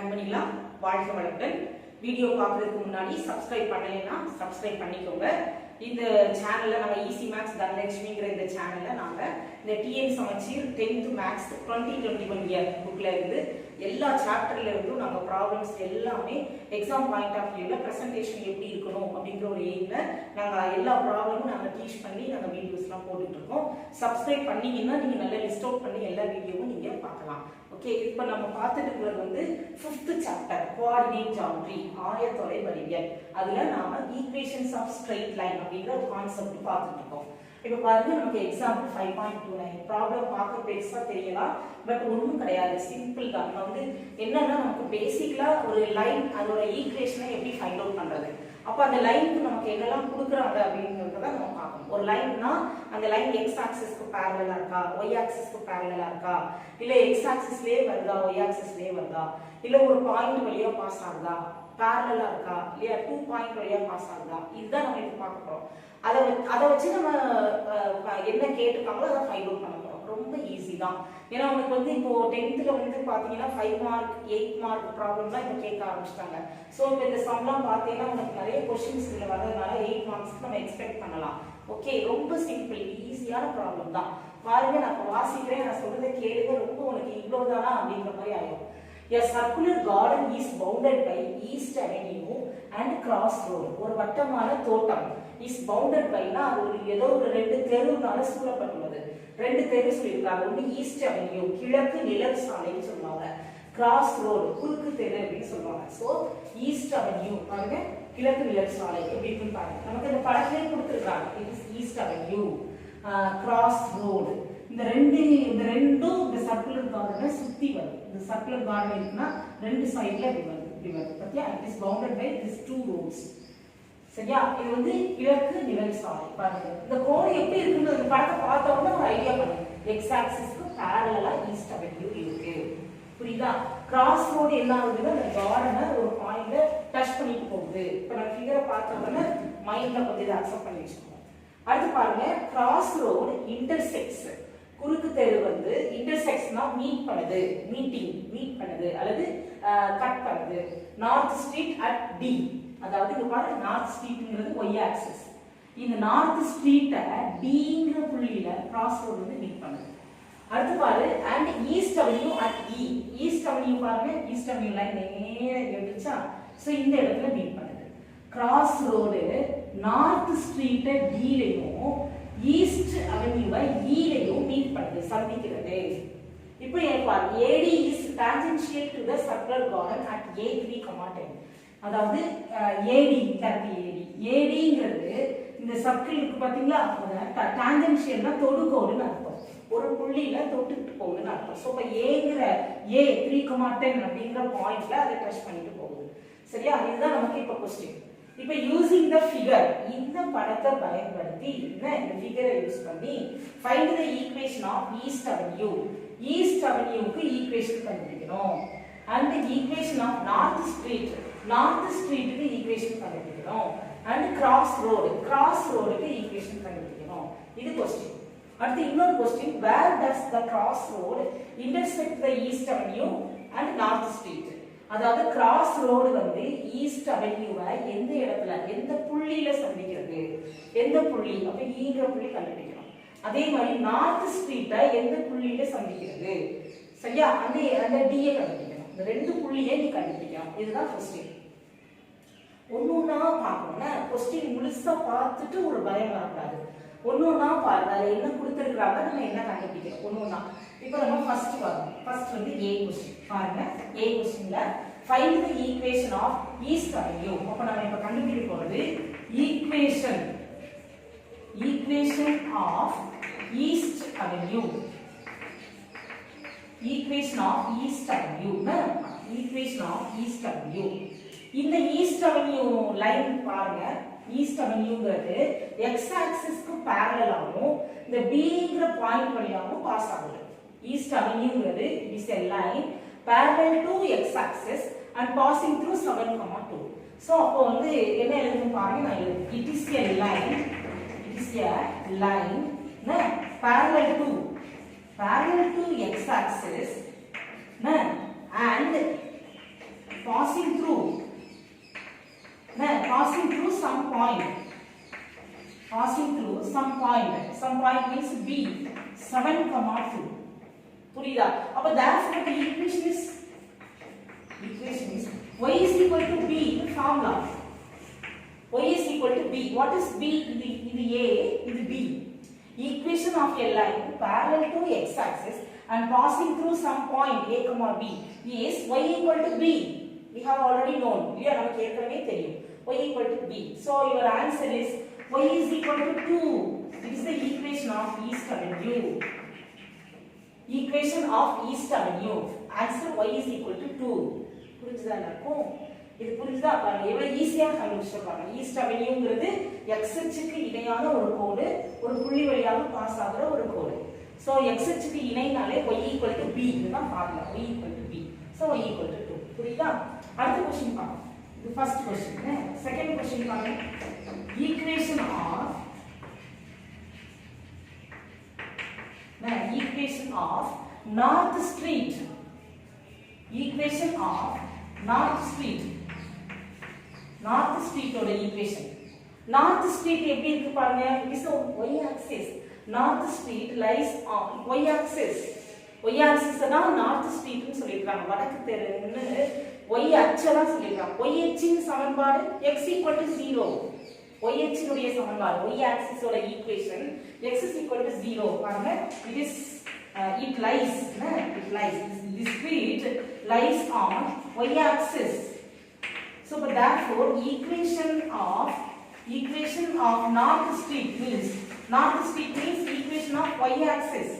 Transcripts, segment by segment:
நண்பனிகளா வாழ்க வளத்துடன் வீடியோ பார்க்கறதுக்கு முன்னாடி சப்ஸ்கிரைப் பண்ணலைன்னா சப்ஸ்கிரைப் பண்ணிக்கோங்க. இந்த சேனல்ல நம்ம ஈஸி மேக்ஸ் தனலட்சுமிங்கிற இந்த சேனல்ல நாங்க இந்த டிஎன் சமச்சீர் 10th மேக்ஸ் 2021 இயர் புக்ல இருந்து எல்லா சாப்டர்ல இருந்தும் நாங்க ப்ராப்ளம்ஸ் எல்லாமே எக்ஸாம் பாயிண்ட் ஆஃப் வியூல பிரசன்டேஷன் எப்படி இருக்கணும் அப்படிங்கிற ஒரு எய்ம்ல நாங்க எல்லா ப்ராப்ளமும் நாங்க டீச் பண்ணி நாங்க வீடியோஸ்லாம் போட்டுட்டு இருக்கோம். சப்ஸ்கிரைப் பண்ணீங்கன்னா நீங்க நல்ல லிஸ்ட் அவுட் பண்ணி எல்லா வீடியோவும் நீங்க பார்க்கலாம். ஓகே, இப்போ நம்ம பார்த்துட்டு இருக்கிறது வந்து 5th சாப்டர் கோஆர்டினேட் ஜியோமெட்ரி ஆயத்தொலை வடிவியல். அதுல நாம ஈக்குவேஷன்ஸ் ஆஃப் ஸ்ட்ரெயிட் லைன் அப்படிங்கிற ஒரு கான்செப்ட் பார்த்துட்டு இருக்கோம். இப்போ பாருங்க, நமக்கு எக்ஸாம்பிள் 5.29 ப்ராப்ளம் பார்க்க பெருசா தெரியலாம், பட் ஒன்றும் கிடையாது, சிம்பிள் தான். நம்ம வந்து என்னன்னா நமக்கு பேசிக்கலா ஒரு லைன் அதோட ஈக்குவேஷனை எப்படி ஃபைண்ட் அவுட் பண்றது, அப்ப அந்த லைனுக்கு நமக்கு என்னெல்லாம் கொடுக்குறாங்க அப்படிங்கிறத நம்ம பார்க்கணும். ஒரு லைன்னா அந்த லைன் எக்ஸ் ஆக்சிஸ்க்கு பேரலா இருக்கா, ஒய் ஆக்சிஸ்க்கு பேரலா இருக்கா, இல்ல எக்ஸ் ஆக்சிஸ்லயே வருதா ஒய் ஆக்சிஸ்லயே வருதா, இல்ல ஒரு பாயிண்ட் வழியா பாஸ் ஆகுதா, பேரலா இருக்கா, இல்லையா 2 பாயிண்ட் வழியா பாஸ் ஆகுதா, இதுதான் நம்ம இப்போ பார்க்க போறோம். அதை வச்சு நம்ம என்ன கேட்டிருக்காங்களோ அதை ஃபைண்ட் அவுட் பண்ண போறோம். ரொம்ப ஈஸி தான். ஏன்னா உங்களுக்கு வந்து இப்போ 10th வந்து பாத்தீங்கன்னா 5 மார்க் 8 மார்க் ப்ராப்ளம் தான் இப்போ கேட்க ஆரம்பிச்சிட்டாங்க. ஸோ இப்போ இந்த சம்லாம் பார்த்தீங்கன்னா உங்களுக்கு நிறைய கொஸ்டின்ஸ் இதில் வர்றதுனால 8 மார்க்ஸ்க்கு நம்ம எக்ஸ்பெக்ட் பண்ணலாம். ஓகே, ரொம்ப சிம்பிள் ஈஸியான ப்ராப்ளம் தான். பாருங்க, நான் வாசிக்கிறேன், நான் சொல்றதை கேளுங்க. ரொம்ப உனக்கு இவ்வளவுதானா அப்படிங்கிற மாதிரி ஆயிடும். A circular garden is bounded by East Avenue and Cross Road. ஒரு வட்டமான தோட்டம் is bounded by னா அது ஒரு ஏதோ ஒரு ரெண்டு தெருவுனால சூழப்பட்டுள்ளது. ரெண்டு தெரு சொல்லியிருக்காங்க. ஒன்று ஈஸ்ட் அவென்யூ கிழக்கு நிழல் சாலைன்னு சொல்லுவாங்க, கிராஸ் ரோடு குறுக்கு தெரு அப்படின்னு சொல்லுவாங்க. ஸோ ஈஸ்ட் அவென்யூ பாருங்க, கிழக்கு நிழல் சாலை எப்படி இருக்குன்னு பாருங்க. நமக்கு இந்த படத்திலே கொடுத்துருக்காங்க. It is east avenue, cross road. இந்த ரெண்டும் இந்த சர்க்குலர் கார்டனை சுத்தி வருது. இந்த சர்க்குலர் கார்டன் இருக்குன்னா ரெண்டு சைடுல இப்படி வருது பத்தியா. It is bounded by this 2 roads. சரியா, இது வந்து கிழக்கு நிழல் சாலை. பாருங்க இந்த கோடு எப்படி இருக்குன்னு இந்த படத்தை பார்த்த உடனே ஒரு ஐடியா பண்ணுங்க. எக்ஸ் ஆக்சிஸ்க்கு பேரலலா ஈஸ்ட் அவென்யூ இருக்கு, புரியுதா. கிராஸ் ரோடு என்ன ஆகுதுன்னா அந்த கார்டனை ஒரு பாயிண்ட்ல டச் பண்ணிட்டு போகுது. இப்ப நான் ஃபிகரை பார்த்த உடனே மைண்ட்ல கொஞ்சம் இதை அக்செப்ட் பண்ணி வச்சுக்கோங்க. அடுத்து பாருங்க, கிராஸ் ரோடு இன்டர்செக்ட்ஸ், குறுக்கு தெரு வந்து இன்டர்செக்ட்ஸ்னா மீட் பண்ணுது அல்லது கட் பண்ணுது. நார்த் ஸ்ட்ரீட் அட் டி, அதாவது இங்க பாருங்க நார்த் ஸ்ட்ரீட்ங்கிறது ஒய் ஆக்சிஸ். இந்த நார்த் ஸ்ட்ரீட்டை டிங்கிற புள்ளியில கிராஸ் ரோடு வந்து மீட் பண்ணுது. அடுத்து பாரு, and east avenue at E. East avenue பாருங்க, ஈஸ்ட் அவென்யூ லைன் நேரா எடுத்துச்சா, சோ இந்த இடத்துல மீட் பண்ணுது. கிராஸ் ரோடு நார்த் ஸ்ட்ரீட்டை டிலையும் ஈஸ்ட் அவென்யூவை ஈலையும் மீட் பண்ணுது, சந்திக்கிறது. இப்போ பாரு, AD is tangential to the circular garden at A3, 10. அதாவது AD ADங்கிறது இந்த சர்க்கிளுக்கு பாத்தீங்களா, டான்ஜென்ஷியல்னா தொடுகோடுன்னு அர்த்தம். ஒரு புள்ளியில தொட்டுட்டு போகுதுன்னு அர்த்தம். ஸோ இப்போ ஏங்கிற A3, 10 அப்படிங்கிற பாயிண்ட்ல அதை டச் பண்ணிட்டு போகுது. சரியா, இதுதான் நமக்கு இப்போ கொஸ்டின். இப்போ யூசிங் த ஃபிகர், இந்த படத்தை பயன்படுத்தி இந்த ஃபிகரை யூஸ் பண்ணி find the equation of east avenue. East அவென்யூக்கு ஈக்குவேஷன் கண்டுபிடிக்கணும். அண்ட் ஈக்குவேஷன் ஆஃப் நார்த் ஸ்ட்ரீட்டுக்கு ஈக்குவேஷன் கண்டுபிடிக்கணும். அண்ட் கிராஸ் ரோடுக்கு ஈக்குவேஷன் கண்டுபிடிக்கணும். இது கொஸ்டின். அடுத்து இன்னொரு question, where does the cross road intersect the east avenue and north street. அதாவது கிராஸ் ரோடு வந்து ஈஸ்ட் அவென்யூவை எந்த இடத்துல எந்த புள்ளியில சந்திக்கிறது, எந்த புள்ளி, அப்ப ஈங்கிற புள்ளி கண்டுபிடிக்கணும். அதே மாதிரி நார்த் ஸ்ட்ரீட்டை எந்த புள்ளியில சந்திக்கிறது, சரியா, அந்த டியை கண்டுபிடிக்கணும். இந்த ரெண்டு புள்ளியை நீ கண்டுபிடிக்கணும். இதுதான் கொஸ்டின். ஒன்னொன்னா பார்க்கணும்னா கொஸ்டின் முழுசா பார்த்துட்டு ஒரு பயம் வரக்கூடாது. ஒன்னொன்னா பாருங்க, அதுல என்ன கொடுத்துருக்காங்க, நம்ம என்ன கண்டுபிடிக்கணும் ஒன்னொன்னா. இப்போ நம்ம ஃபர்ஸ்ட் பாருங்க, ஃபர்ஸ்ட் வந்து A கொஸ்டின் பாருங்க. A கொஸ்டின்ல find the equation of east avenue. அப்ப நம்ம இப்ப கண்டுபிடிக்க போறது equation of east avenue. Equation of east avenue. இந்த ஈஸ்ட் அவென்யூ லைன் பாருங்க, ஈஸ்ட் அவென்யூங்கிறது எக்ஸ் ஆக்சிஸ்க்கு பேரலலாவும் இந்த பிங்கிற பாயிண்ட் வழியாகவும் பாஸ் ஆகுது. ஈஸ்ட் அவென்யூங்கிறது it is a line parallel to x axis and passing through 7,2. So அப்போ வந்து என்ன எழுதணும் பாருங்க, நான் எழுதுறேன். it is a line parallel to x axis and passing through some point. Passing through some point. Some point means B. 7,2. புரியுதா? அப்ப therefore the equation is y is equal to B. The formula y is equal to B. What is B? இது A, இது B. Equation of a line parallel to x-axis and passing through some point A, B is y equal to B. We have already known. இல்லையா நமக்கு ஏற்கனவே தெரியும். Y equal to B. So your answer is y is equal to 2. It is the equation of East Avenue. Equation of East Avenue. Answer y is equal to 2. புரிஞ்சுதா எல்லாருக்கும்? இது புரிஞ்சுதா? பாருங்க எவ்வளவு ஈஸியா கண்டுபிடிச்சிருக்காங்க. ஈஸ்ட் அவென்யூங்கிறது x அச்சுக்கு இணையான ஒரு கோடு, ஒரு புள்ளி வழியாக பாஸ் ஆகுற ஒரு கோடு. சோ x அச்சுக்கு இணைனாலே y equal to b இதுதான் formula. y equal to b. So y equal to 2. புரியுதா? அடுத்த क्वेश्चन பாருங்க. இது ஃபர்ஸ்ட் क्वेश्चन. செகண்ட் क्वेश्चन பாருங்க. equation of north street. Equation of north street. North street ஓட equation. North street எப்படி இருக்கு பாருங்க. It is on y axis. North street lies on y axis. Y axis தான் north street னு சொல்லிருக்காங்க. வடக்கு தெருன்னு y அச்சலா சொல்லிருக்காங்க. y அச்சின் சமன்பாடு x equal to 0. y அச்சினுடைய சமன்பாடு y axis ஓட equation x is equal to 0. பாருங்க it lies this street lies on y axis. So but therefore equation of north street means equation of y axis.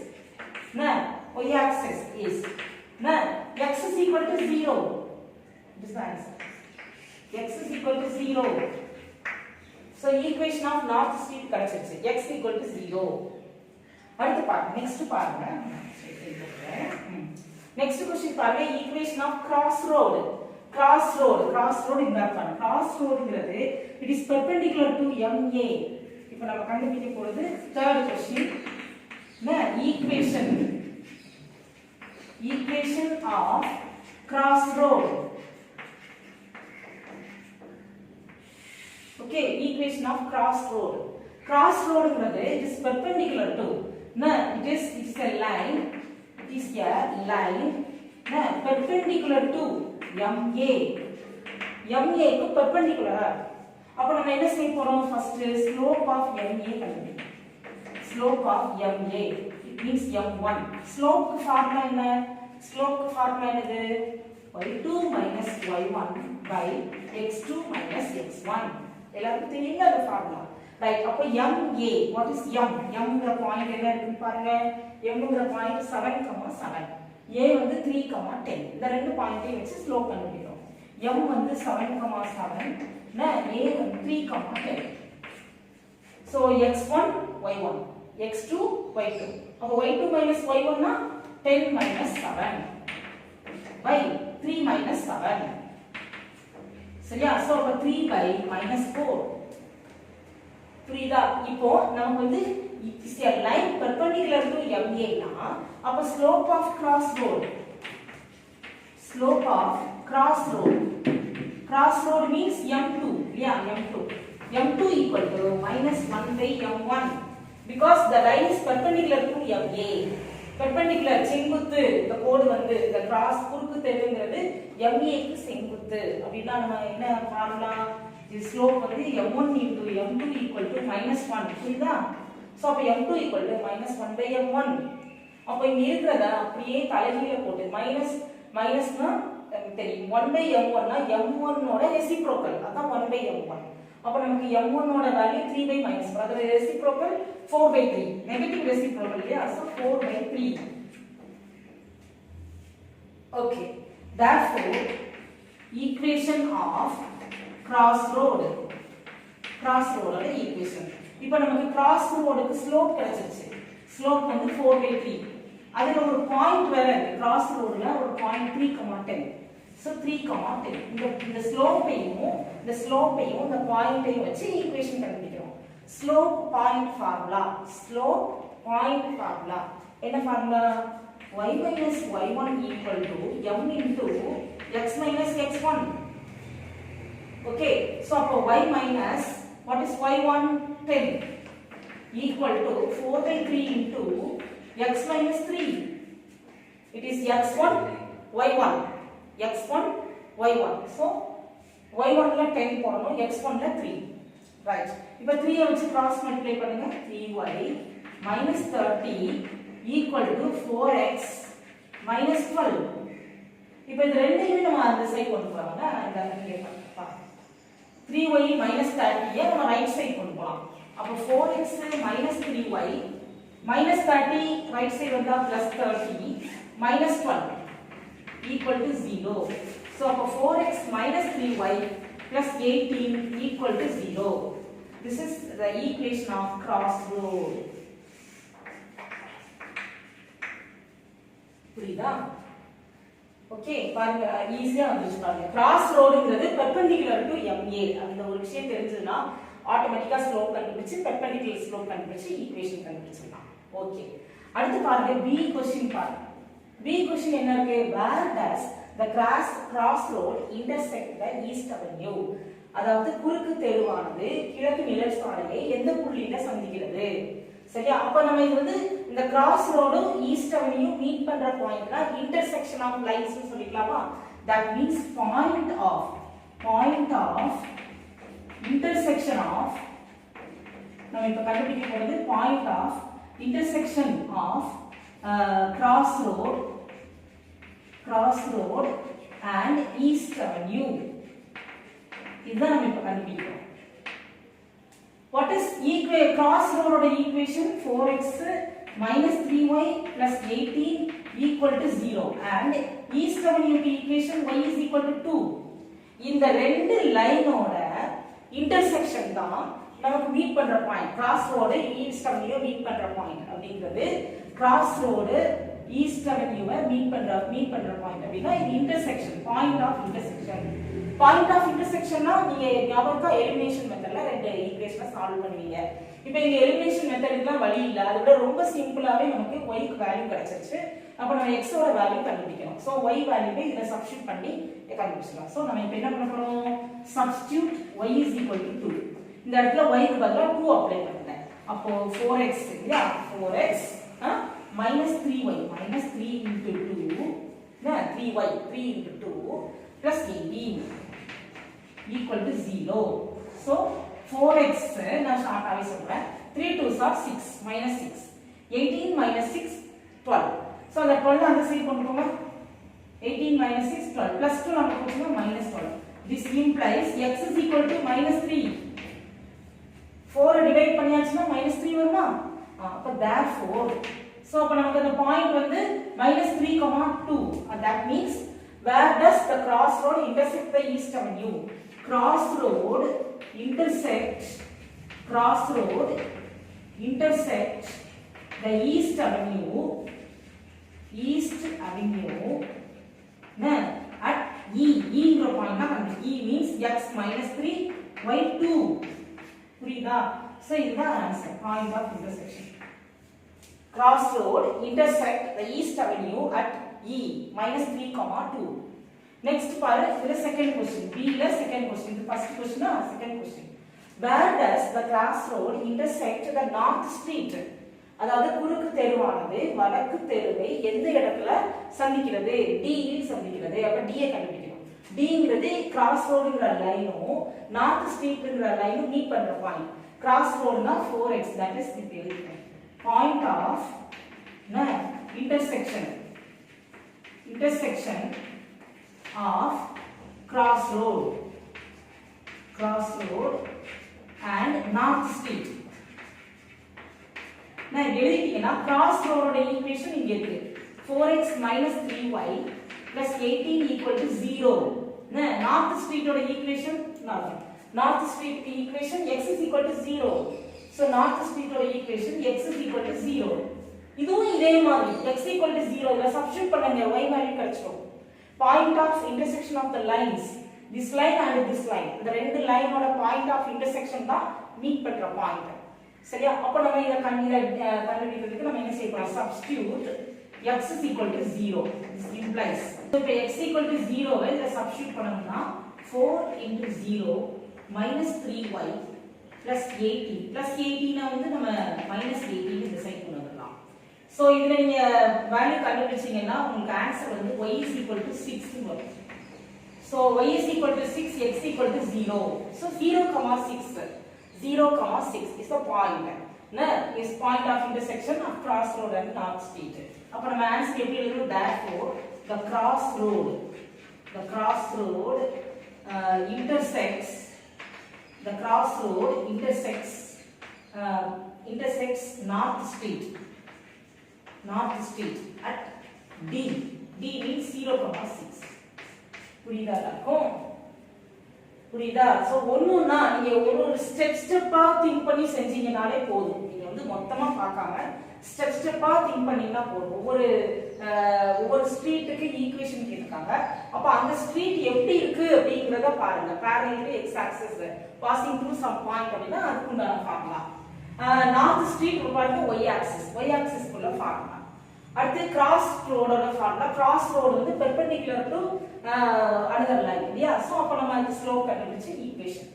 Y axis is x is equal to 0. This is the answer. X is equal to 0. So equation of north street கிடைச்சிருச்சு. X equal to 0. அடுத்து பாருங்க. Next பாருங்க. Next question பாருங்க. equation of crossroad. Crossroad இந்த பாருங்க. crossroadங்கிறது it is perpendicular to MA. இப்போ நம்ம கண்டுபிடிக்க போறது third question. equation of crossroad. Okay, equation of crossroad. Crossroadங்கிறது it is perpendicular to it is a line. It is a line perpendicular to MA. MA க்கு perpendicular. அப்ப நம்ம என்ன செய்ய போறோம்? first slope of MA கண்டுபிடிக்கணும். slope of MA it means M1. slope க்கு formula என்ன? slope க்கு ஃபார்முலா என்னது? y2 minus y1 by x2 minus x1. எல்லாருக்கும் தெரியுங்க அந்த ஃபார்முலா. ரைட். அப்ப MA what is M? M ங்கற பாயிண்ட் என்ன இருக்குன்னு பாருங்க. M ங்கற பாயிண்ட் 7,7. A வந்து 3,10. இந்த ரெண்டு பாயிண்டையும் வச்சு ஸ்லோப் கண்டுபிடிக்கிறோம். M வந்து 7,7 A வந்து 3,10. So x1 y1 x2 y2. அப்ப y2 minus y1 னா 10 minus 7 by 3 minus 7. சரியா? So அப்ப 3 by minus 4. புரியுதா? இப்போ நமக்கு வந்து it is a line perpendicular to MA னா அப்ப slope of crossroad means M2. Yeah, M2 equal to minus 1 by M1 because the line is perpendicular to MA. perpendicular செங்குத்து இந்த கோடு வந்து இந்த கிராஸ் குறுக்கு தெருங்கிறது MA க்கு செங்குத்து. அப்படினா நம்ம என்ன ஃபார்முலா? the slope வந்து M1 into M2 equal to minus 1. புரியுதா? சோ அப்ப M2 equal to minus 1 by M1. அப்ப இங்க இருக்குறத அப்படியே தலைகீழ போட்டு மைனஸ்னா தெரியும் 1 by M1 னா M1 ஓட ரெசிப்ரோக்கல். அதான் 1 by M1. அப்ப நமக்கு M1 ஓட வேல்யூ 3 by minus 1. அதோட ரெசிப்ரோக்கல் 4 by 3. நெகட்டிவ் ரெசிப்ரோக்கல் இல்லையா? So 4 by 3. Okay. Therefore equation of crossroad ஓட ஈக்குவேஷன். இப்போ நமக்கு crossroadக்கு ஸ்லோப் கிடைச்சிருச்சு. ஸ்லோப் வந்து 4 by 3. அதுல ஒரு பாயிண்ட் வேற இருக்கு. crossroadல ஒரு பாயிண்ட் 3,10. சோ 3,10. இந்த ஸ்லோப்பையும் இந்த பாயிண்டையும் வச்சு ஈக்குவேஷன் கண்டுபிடிக்கிறோம். Slope point formula. என்ன formula? y minus y1 equal to m into x minus x1. Okay, so அப்போ y minus what is y1 10 equal to 4 by 3 into x minus 3. It is x1 y1 x1 y1. So y1 ல 10 போடணும், x1 ல 3. Right. இப்போ 3 ஐ வச்சு cross multiply பண்ணுங்க. 3y minus 30 equal to 4x minus 12. இப்போ இது ரெண்டையுமே நம்ம அந்த சைடு கொண்டு போறாங்க. இந்த இங்க பாருங்க. 3y minus 30 ஐ நம்ம ரைட் சைடு கொண்டு போலாம். அப்போ 4x minus 3y minus 30 right side வந்தா plus 30 minus 12 equal to 0. So அப்போ 4x minus 3y plus 18 equal to 0. This is the equation of crossroad. புரியுதா? ஓகே, பாருங்க ஈஸியா வந்துச்சு பாருங்க. கிராஸ் ரோடுங்கிறது பெர்பெண்டிகுலர் டு MA. அந்த ஒரு விஷயம் தெரிஞ்சதுன்னா ஆட்டோமேட்டிக்கா ஸ்லோப் கண்டுபிடிச்சு பெர்பெண்டிகுலர் ஸ்லோப் கண்டுபிடிச்சு ஈக்குவேஷன் கண்டுபிடிச்சிடலாம். ஓகே, அடுத்து பாருங்க B क्वेश्चन பாருங்க. B क्वेश्चन என்ன இருக்கு? Where does the crossroad intersect the east avenue? அதாவது குறுக்கு தெருவானது கிழக்கு நிலச்சாலையை எந்த புள்ளியில சந்திக்கிறது? சரியா? அப்ப நம்ம இது வந்து இந்த கிராஸ் ரோடும் ஈஸ்ட் அவென்யூ மீட் பண்ற பாயிண்ட்னா இன்டர்செக்ஷன் ஆஃப் லைன்ஸ் சொல்லிக்கலாமா? That means point of intersection of நம்ம இப்ப கண்டுபிடிக்க போறது point of intersection of cross road and east avenue. இதுதான் நம்ம இப்ப கண்டுபிடிக்கிறோம். What is crossroad oda equation? 4x minus 3y plus 18 equal to 0 and east avenue equation y is equal to 2. இந்த ரெண்டு லைனோட இன்டர்செக்ஷன் தான் நமக்கு மீட் பண்ற point. Cross road east avenue meet பண்ற பாயிண்ட் அப்படிங்கிறது கிராஸ் ரோடு ஈஸ்ட் அவென்யூவை meet பண்ற point அப்படினா இது intersection, point of intersection. Point of இன்டர்செக்ஷன்னா நீங்க ஞாபகம் எலிமினேஷன் மெத்தட்ல ரெண்டு ஈக்குவேஷனை சால்வ் பண்ணுவீங்க. இப்போ இங்க எலிமினேஷன் மெத்தடுக்குலாம் வழி இல்ல, அதை விட ரொம்ப சிம்பிளாவே நமக்கு y க்கு வேல்யூ கிடைச்சிருச்சு. அப்ப நம்ம x ஓட வேல்யூ கண்டுபிடிக்கணும். சோ y வேல்யூவை இத சப்ஸ்டிட்யூட் பண்ணி கண்டுபிடிச்சலாம். சோ நம்ம இப்போ என்ன பண்ண போறோம்? Substitute y is equal to 2. இந்த இடத்துல y க்கு பதிலா 2 அப்ளை பண்ணுங்க. அப்போ 4x இல்லையா? 4x minus 3y minus 3 into 2 3y 3 into 2 plus 18 equal to 0. So 4x நான் ஷார்ட்டாவே சொல்றேன். 3 2s are 6 minus 6 18 minus 6 12. So அந்த 12 அந்த சைடு கொண்டு போங்க. 18 minus 6 12 plus 2 நம்ம போடுங்க minus 12. This implies x is equal to minus 3. 4 divide பண்ணியாச்சுனா minus 3 வருமா? அப்ப therefore so அப்ப நமக்கு அந்த பாயிண்ட் வந்து minus 3, 2 and that means where does the crossroad intersect the east avenue? Crossroad intersect the east avenue at E ங்கிற point தான் கண்டு. E means x minus 3 y 2. புரியுதா? சோ இதுதான் answer. Point of intersection. Crossroad intersect the east avenue at E minus 3, 2. Next பாரு, இது second question. B ல second question. இது first question second question. Where does the crossroad intersect the north street? அதாவது குறுக்கு தெருவானது வடக்கு தெருவை எந்த இடத்துல சந்திக்கிறது? D இல் சந்திக்கிறது. அப்ப D ஐ கண்டுபிடிக்கணும். D ங்கிறது crossroadங்கிற லைனும் north streetங்கிற லைனும் மீட் பண்ற point. crossroadனா 4x, that is the point of intersection of crossroad and north street. நான் எழுதிட்டீங்கன்னா crossroad ஓட ஈக்குவேஷன் இங்க இருக்கு. 4x minus 3y plus 18 equal to 0. north street ஓட equation north street equation x is equal to 0. so north street ஓட equation x is equal to 0. இதுவும் இதே மாதிரி x equal to 0 இத சப்ஸ்டிட்யூட் பண்ணுங்க, y வேல்யூ கிடைச்சிடும். Point of intersection of the lines, this line and this line, இந்த ரெண்டு லைனோட பாயிண்ட் ஆஃப் இன்டர்செக்ஷன் தான் மீட் பண்ற பாயிண்ட். சரியா? அப்ப நம்ம இத கண்டுபிடிக்கிறதுக்கு நம்ம என்ன செய்யலாம்? Substitute x is equal to 0. This implies. So if x equal to 0 வை இத substitute பண்ணோம்னா 4 into 0 minus 3y plus 80. Plus 80 னா வந்து நம்ம minus 80 க்கு டிசைட் பண்ணலாம். So இதுல நீங்க வேல்யூ கண்டுபிடிச்சீங்கன்னா உங்களுக்கு ஆன்சர் வந்து y is equal to 6 ன்னு வரும். So y is equal to 6, x equal to 0. So 0,6. 0,6 is the point. Is point of intersection of crossroad and north street. அப்ப நம்ம ஆன்சர் எப்படி எழுதணும்? Therefore the crossroad intersects north street at D. D means 0,6. புரியுதா? So ஒண்ணுன்னா நீங்க ஒரு ஸ்டெப்பா think பண்ணி செஞ்சீங்கனாலே போதும். நீங்க வந்து மொத்தமா பார்க்காம ஸ்டெப்பா திங்க் பண்ணீங்கன்னா போதும். ஒவ்வொரு ஸ்ட்ரீட்டுக்கு ஈக்குவேஷன் கேட்காங்க. அப்ப அந்த ஸ்ட்ரீட் எப்படி இருக்கு அப்படிங்கறத பாருங்க. parallel to x axis passing through some point அப்படினா அதுக்கு உண்டான ஃபார்முலா. நார்த் ஸ்ட்ரீட் பாருங்க y axis குள்ள ஃபார்முலா. அடுத்து கிராஸ் ரோடோட ஃபார்முலா. கிராஸ் ரோட் வந்து பெர்பெண்டிகுலர் டு another line இல்லையா? சோ அப்ப நம்ம இந்த ஸ்லோப் கண்டுபிடிச்சு ஈக்குவேஷன்.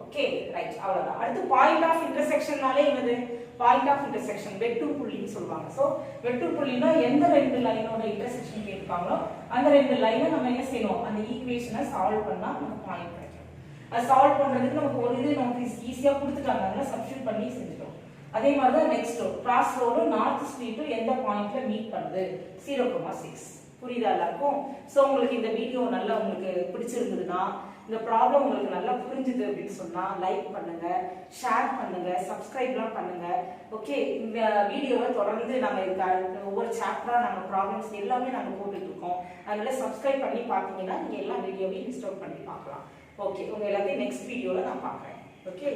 ஓகே ரைட், அவ்வளவுதான். அடுத்து பாயிண்ட் ஆஃப் இன்டர்செக்ஷன்னாலே என்னது? பாயிண்ட் ஆஃப் இன்டர்செக்ஷன் வெட்டு புள்ளின்னு சொல்வாங்க. சோ வெட்டு புள்ளினா எந்த ரெண்டு லைனோட இன்டர்செக்ஷன் கேட்பாங்களோ அந்த ரெண்டு லைனை நம்ம என்ன செய்யணும்? அந்த ஈக்குவேஷனை சால்வ் பண்ணா நமக்கு பாயிண்ட் கிடைக்கும். அது சால்வ் பண்றதுக்கு நமக்கு ஒரு இது நமக்கு ஈஸியா கொடுத்துட்டாங்க. அதனால சப்ஸ்டிட்யூட் பண்ணி செஞ்சுட்டோம். அதே மாதிரி தான் next cross road north street எந்த பாயிண்ட்ல மீட் பண்ணுது? 0,6. புரியுதா எல்லாருக்கும்? சோ உங்களுக்கு இந்த வீடியோ நல்லா உங்களுக்கு பிடிச்சிருந்ததுன்னா, இந்த ப்ராப்ளம் உங்களுக்கு நல்லா புரிஞ்சுது அப்படின்னு சொன்னா லைக் பண்ணுங்க, ஷேர் பண்ணுங்க, சப்ஸ்கிரைப்லாம் பண்ணுங்க. ஓகே, இந்த வீடியோவை தொடர்ந்து நாங்க ஒவ்வொரு சாப்டரா நாங்க ப்ராப்ளம்ஸ் எல்லாமே நாங்க போட்டுட்டு இருக்கோம். அதனால சப்ஸ்கிரைப் பண்ணி பாத்தீங்கன்னா நீங்க எல்லா வீடியோவையும் இன்ஸ்டால் பண்ணி பார்க்கலாம். ஓகே, உங்க எல்லாத்தையும் நெக்ஸ்ட் வீடியோல நான் பார்க்கறேன். ஓகே.